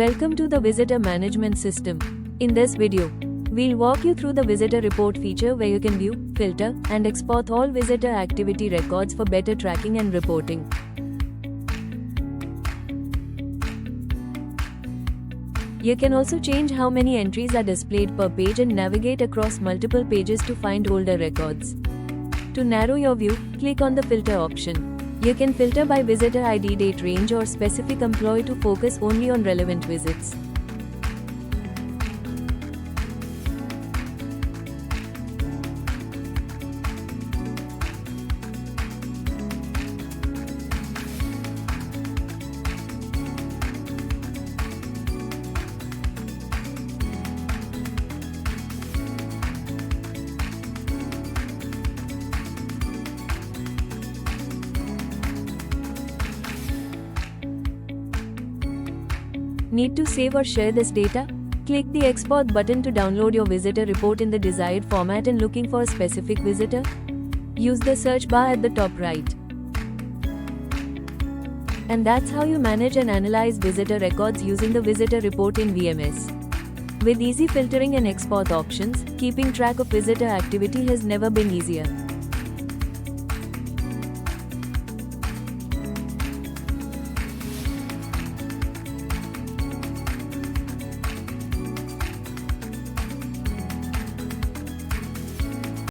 Welcome to the Visitor Management System. In this video, we'll walk you through the Visitor Report feature where you can view, filter, and export all visitor activity records for better tracking and reporting. You can also change how many entries are displayed per page and navigate across multiple pages to find older records. To narrow your view, click on the Filter option. You can filter by visitor ID, date range, or specific employee to focus only on relevant visits. Need to save or share this data? Click the Export button to download your visitor report in the desired format and looking for a specific visitor? Use the search bar at the top right. And that's how you manage and analyze visitor records using the visitor report in VMS. With easy filtering and export options, keeping track of visitor activity has never been easier.